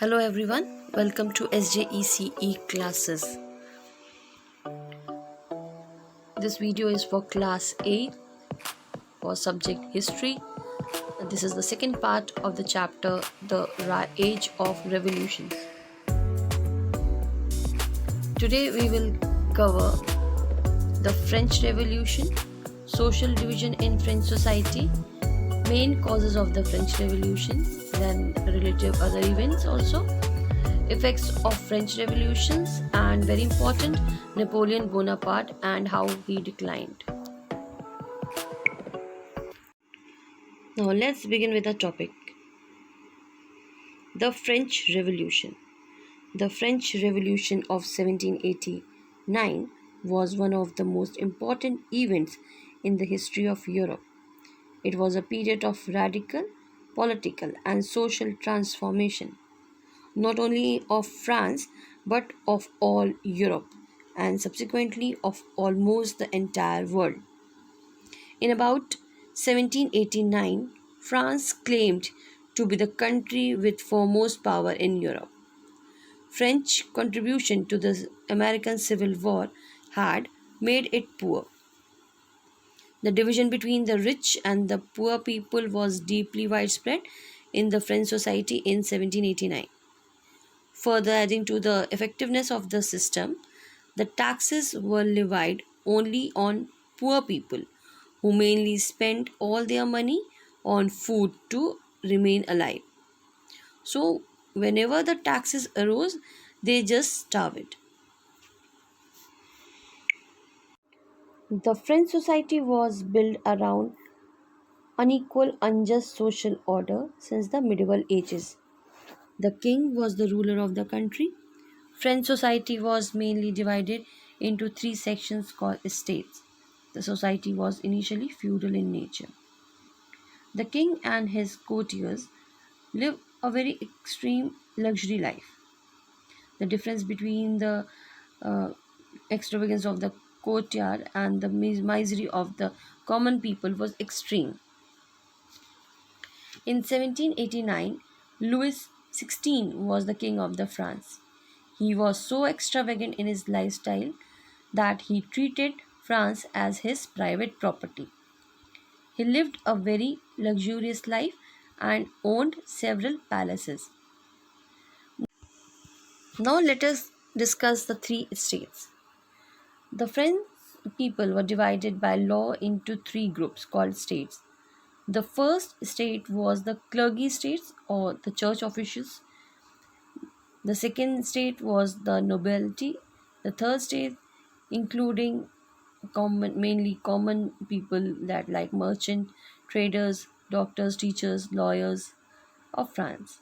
Hello everyone, welcome to SJECE classes. This video is for Class 8 for subject History. This is the second part of the chapter, The Age of Revolutions. Today we will cover the French Revolution, social division in French society, main causes of the French Revolution, then relative other events also, effects of French revolutions, and very important, Napoleon Bonaparte and how he declined. Now let's begin with the topic. The French Revolution. The French Revolution of 1789 was one of the most important events in the history of Europe. It was a period of radical political and social transformation, not only of France but of all Europe and subsequently of almost the entire world. In about 1789, France claimed to be the country with foremost power in Europe. French contribution to the American Civil War had made it poor. The division between the rich and the poor people was deeply widespread in the French society in 1789. Further adding to the effectiveness of the system, the taxes were levied only on poor people who mainly spent all their money on food to remain alive. So, whenever the taxes arose, they just starved. The French society was built around unequal, unjust social order since the medieval ages. The king was the ruler of the country. French society was mainly divided into three sections called estates. The society was initially feudal in nature. The king and his courtiers lived a very extreme luxury life. The difference between the uh, extravagance of the courtier and the misery of the common people was extreme. In 1789, Louis XVI was the king of the France. He was so extravagant in his lifestyle that he treated France as his private property. He lived a very luxurious life and owned several palaces. Now let us discuss the three estates. The French people were divided by law into three groups called states. The first state was the clergy states or the church officials. The second state was the nobility. The third state, including mainly common people that like merchant, traders, doctors, teachers, lawyers of France.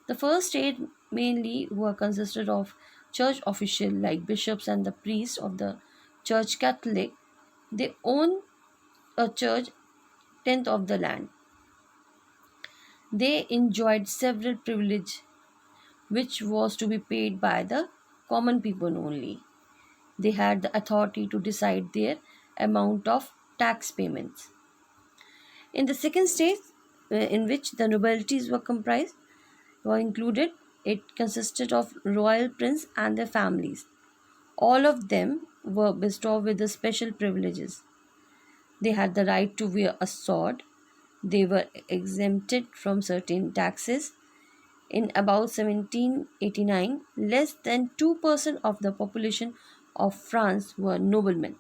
The first state mainly were consisted of church officials like bishops and the priests of the Church Catholic. They own a church tenth of the land. They enjoyed several privileges which was to be paid by the common people only. They had the authority to decide their amount of tax payments. In the second state, in which the nobilities were included, it consisted of royal prince and their families. All of them were bestowed with the special privileges. They had the right to wear a sword. They were exempted from certain taxes. In about 1789, less than 2% of the population of France were noblemen.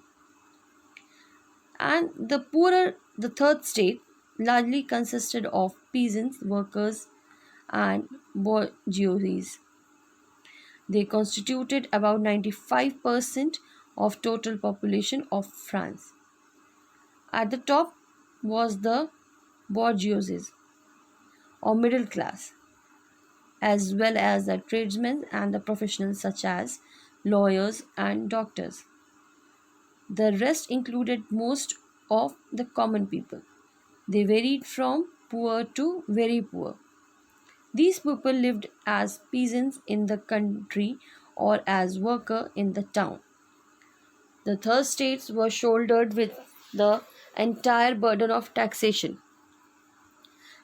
And the third state, largely consisted of peasants, workers, and bourgeoisie. They constituted about 95% of total population of France. At the top was the bourgeoisie or middle class, as well as the tradesmen and the professionals such as lawyers and doctors. The rest included most of the common people. They varied from poor to very poor. These people lived as peasants in the country or as workers in the town. The third states were shouldered with the entire burden of taxation.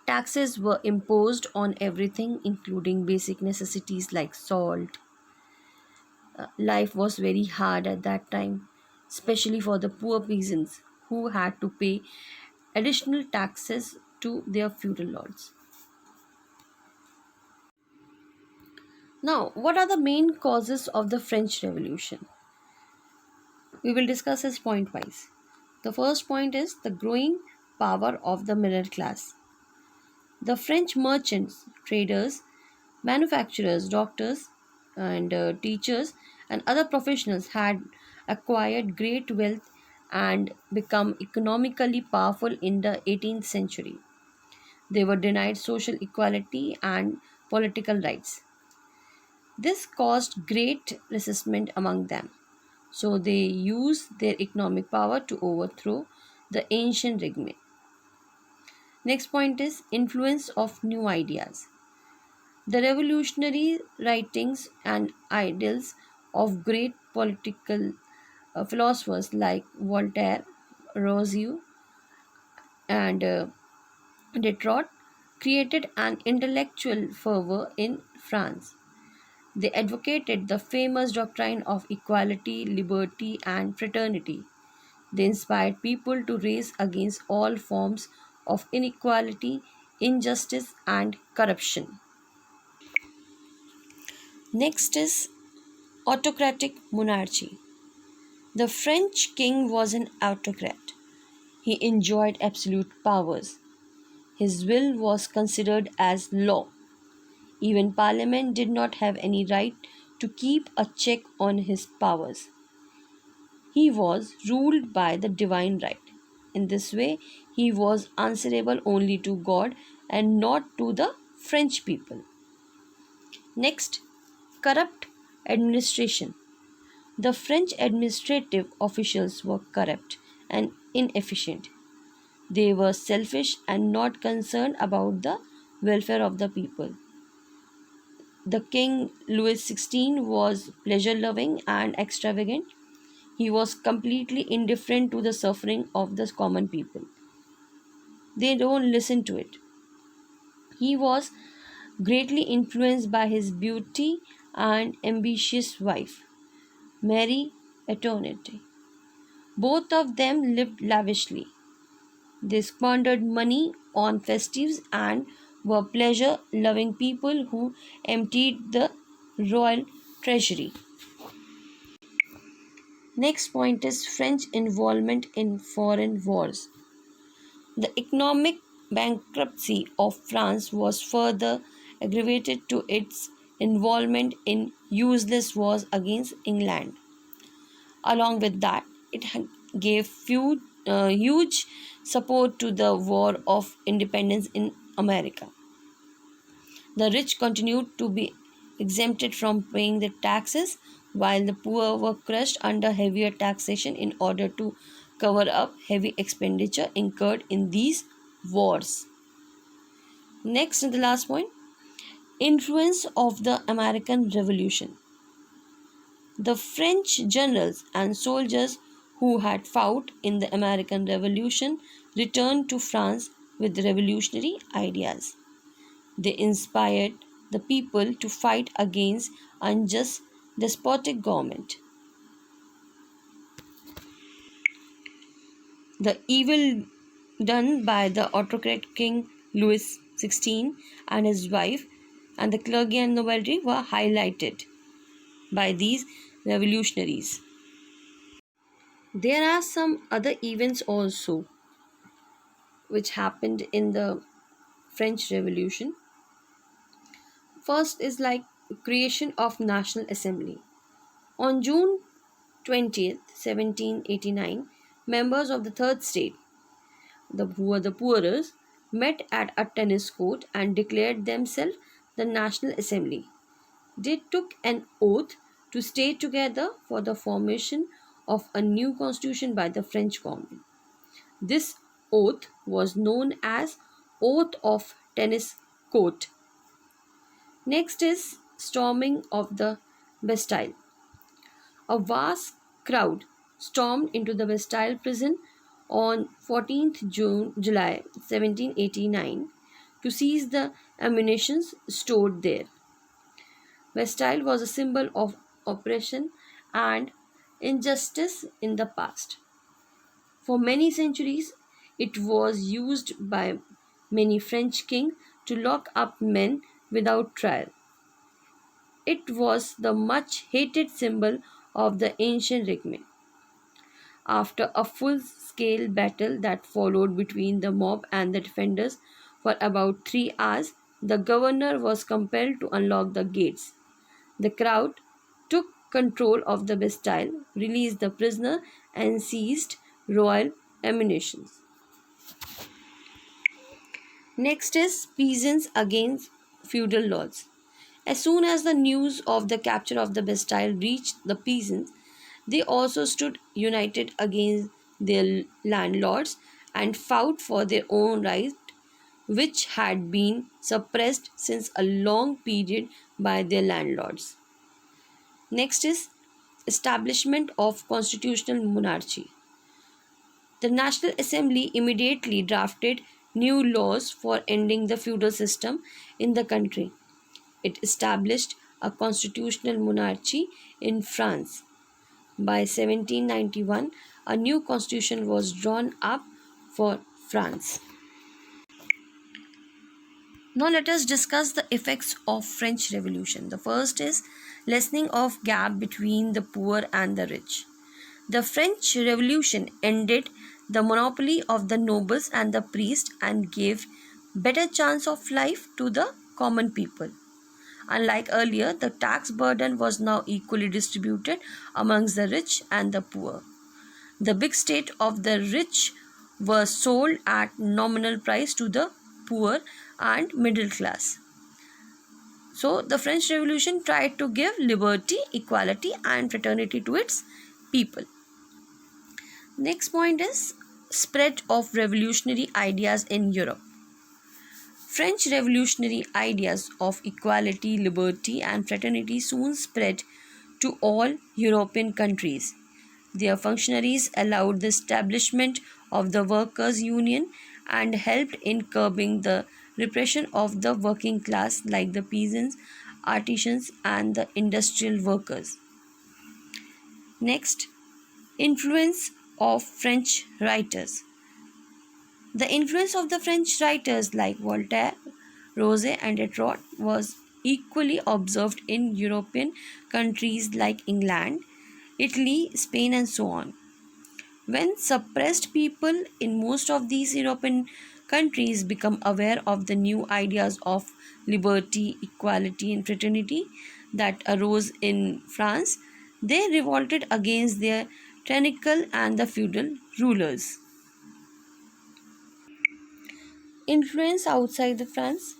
Taxes were imposed on everything, including basic necessities like salt. Life was very hard at that time, especially for the poor peasants who had to pay additional taxes to their feudal lords. Now, what are the main causes of the French Revolution? We will discuss this point wise. The first point is the growing power of the middle class. The French merchants, traders, manufacturers, doctors, and teachers, and other professionals had acquired great wealth and become economically powerful in the 18th century. They were denied social equality and political rights. This caused great resentment among them. So they used their economic power to overthrow the ancient regime. Next point is influence of new ideas. The revolutionary writings and ideals of great political philosophers like Voltaire, Rousseau, and Diderot created an intellectual fervor in France. They advocated the famous doctrine of equality, liberty, and fraternity. They inspired people to race against all forms of inequality, injustice, and corruption. Next is autocratic monarchy. The French king was an autocrat. He enjoyed absolute powers. His will was considered as law. Even parliament did not have any right to keep a check on his powers. He was ruled by the divine right. In this way, he was answerable only to God and not to the French people. Next, corrupt administration. The French administrative officials were corrupt and inefficient. They were selfish and not concerned about the welfare of the people. The King Louis XVI was pleasure loving and extravagant. He was completely indifferent to the suffering of the common people. They don't listen to it. He was greatly influenced by his beauty and ambitious wife, Marie Antoinette. Both of them lived lavishly. They squandered money on festives and were pleasure loving people who emptied the royal treasury. Next point is French involvement in foreign wars. The economic bankruptcy of France was further aggravated to its involvement in useless wars against England. Along with that, it gave huge support to the War of Independence in America. The rich continued to be exempted from paying the taxes, while the poor were crushed under heavier taxation in order to cover up heavy expenditure incurred in these wars. Next, and the last point, influence of the American Revolution. The French generals and soldiers who had fought in the American Revolution returned to France with revolutionary ideas. They inspired the people to fight against unjust despotic government. The evil done by the autocrat King Louis XVI and his wife and the clergy and nobility were highlighted by these revolutionaries. There are some other events also which happened in the French Revolution. First is like creation of National Assembly. On June 20th, 1789, members of the third state, who were the poorest, met at a tennis court and declared themselves the National Assembly. They took an oath to stay together for the formation of a new constitution by the French government. This oath was known as Oath of Tennis Court. Next is storming of the Bastille. A vast crowd stormed into the Bastille prison on 14th July 1789 to to seize the ammunition stored there. Bastille was a symbol of oppression and injustice in the past. For many centuries, it was used by many French kings to lock up men without trial. It was the much hated symbol of the ancient regime. After a full scale battle that followed between the mob and the defenders for about 3 hours, the governor was compelled to unlock the gates. The crowd took control of the Bastille, released the prisoner, and seized royal ammunition. Next is peasants against feudal lords. As soon as the news of the capture of the Bastille reached the peasants, they also stood united against their landlords and fought for their own rights, which had been suppressed since a long period by their landlords. Next is establishment of constitutional monarchy. The National Assembly immediately drafted new laws for ending the feudal system in the country. It established a constitutional monarchy in France. By 1791, a new constitution was drawn up for France. Now let us discuss the effects of French Revolution. The first is lessening of gap between the poor and the rich. The French Revolution ended the monopoly of the nobles and the priests and gave better chance of life to the common people. Unlike earlier, the tax burden was now equally distributed amongst the rich and the poor. The big estate of the rich were sold at nominal price to the poor and middle class. So, the French Revolution tried to give liberty, equality, and fraternity to its people. Next point is spread of revolutionary ideas in Europe. French revolutionary ideas of equality, liberty, and fraternity soon spread to all European countries. Their functionaries allowed the establishment of the workers' union and helped in curbing the repression of the working class like the peasants, artisans, and the industrial workers. Next, influence of French writers. The influence of the French writers like Voltaire, Rousseau, and Diderot was equally observed in European countries like England, Italy, Spain, and so on. When suppressed people in most of these European countries become aware of the new ideas of liberty, equality, and fraternity that arose in France, they revolted against their tyrannical and the feudal rulers. Influence outside the France.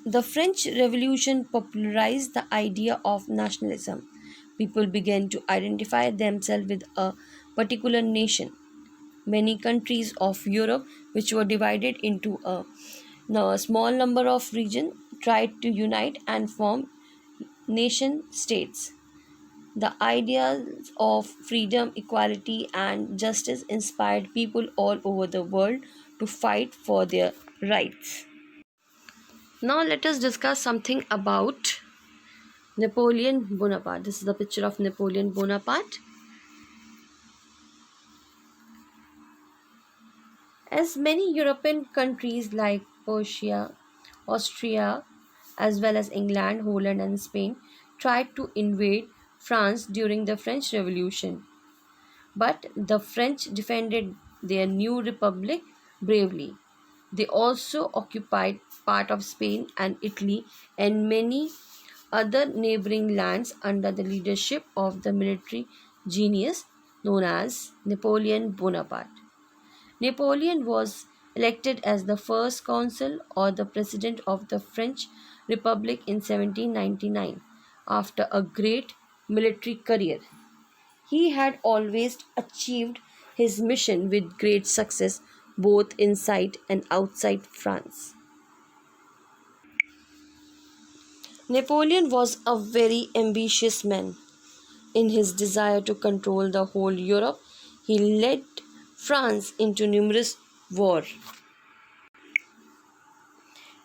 The French Revolution popularized the idea of nationalism. People began to identify themselves with a particular nation. Many countries of Europe, which were divided into a small number of regions, tried to unite and form nation states. The ideas of freedom, equality, and justice inspired people all over the world to fight for their rights. Now, let us discuss something about Napoleon Bonaparte. This is the picture of Napoleon Bonaparte. As many European countries like Prussia, Austria, as well as England, Holland, and Spain tried to invade France during the French Revolution, but the French defended their new republic bravely. They also occupied part of Spain and Italy and many other neighboring lands under the leadership of the military genius known as Napoleon Bonaparte. Napoleon was elected as the first consul or the president of the French Republic in 1799 after a great military career. He had always achieved his mission with great success both inside and outside France. Napoleon was a very ambitious man. In his desire to control the whole Europe, he led France into numerous wars.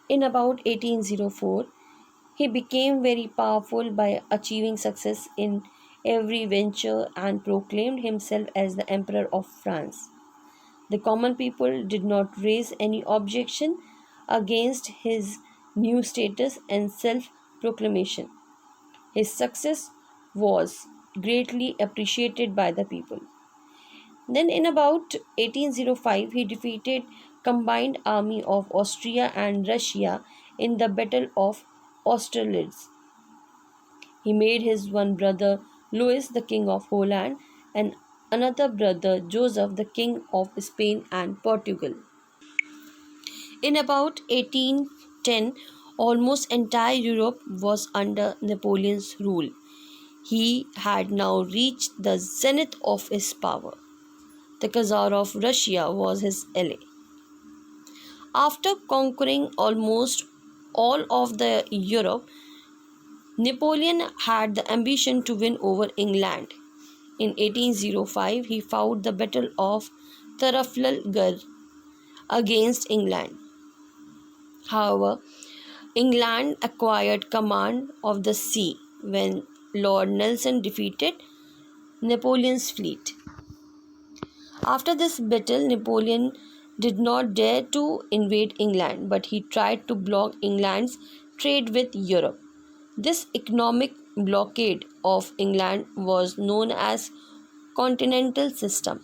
In about 1804, he became very powerful by achieving success in every venture and proclaimed himself as the Emperor of France. The common people did not raise any objection against his new status and self proclamation. His success was greatly appreciated by the people. Then in about 1805 he defeated combined army of Austria and Russia in the Battle of Austerlitz. He made his one brother Louis the king of Holland and another brother Joseph the king of Spain and Portugal. In about 1810 almost entire Europe was under Napoleon's rule. He had now reached the zenith of his power. The Tsar of Russia was his ally. After conquering almost all of the Europe, Napoleon had the ambition to win over England. In 1805, he fought the Battle of Trafalgar against England. However, England acquired command of the sea when Lord Nelson defeated Napoleon's fleet. After this battle, Napoleon did not dare to invade England, but he tried to block England's trade with Europe. This economic blockade of England was known as continental system.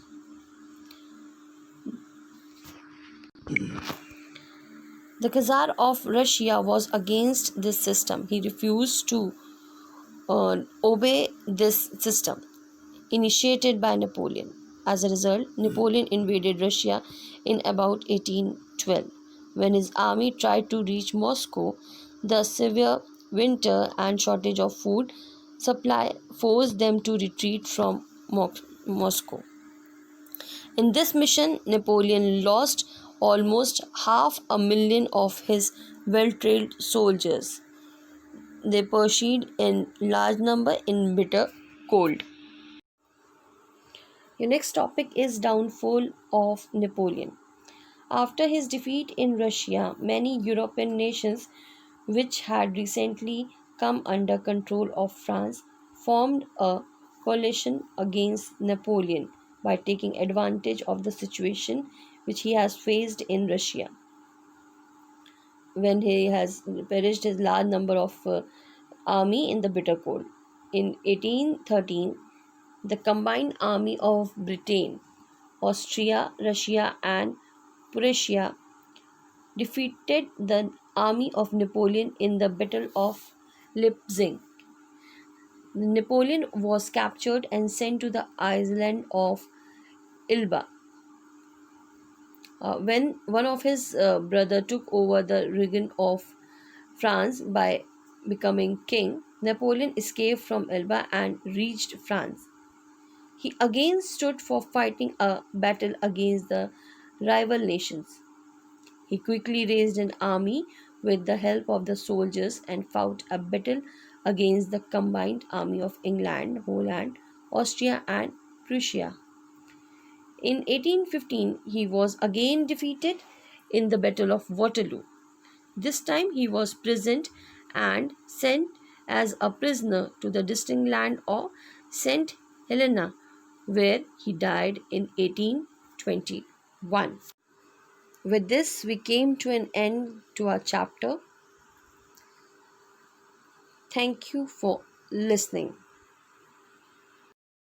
The Tsar of Russia was against this system. He refused to obey this system initiated by Napoleon. As a result, Napoleon invaded Russia in about 1812. When his army tried to reach Moscow, the severe winter and shortage of food supply forced them to retreat from Moscow. In this mission, Napoleon lost almost 500,000 of his well-trained soldiers. They perished in large number in bitter cold. Your next topic is downfall of Napoleon. After his defeat in Russia, many European nations which had recently come under control of France formed a coalition against Napoleon by taking advantage of the situation which he has faced in Russia when he has perished his large number of army in the bitter cold. In 1813, the combined army of Britain, Austria, Russia, and Prussia defeated the army of Napoleon in the Battle of Leipzig. Napoleon was captured and sent to the island of Elba. When one of his brother took over the region of France by becoming king, Napoleon escaped from Elba and reached France. He again stood for fighting a battle against the rival nations. He quickly raised an army with the help of the soldiers and fought a battle against the combined army of England, Holland, Austria, and Prussia. In 1815, he was again defeated in the Battle of Waterloo. This time, he was imprisoned and sent as a prisoner to the distant land of St. Helena, where he died in 1821. With this, we came to an end to our chapter. Thank you for listening.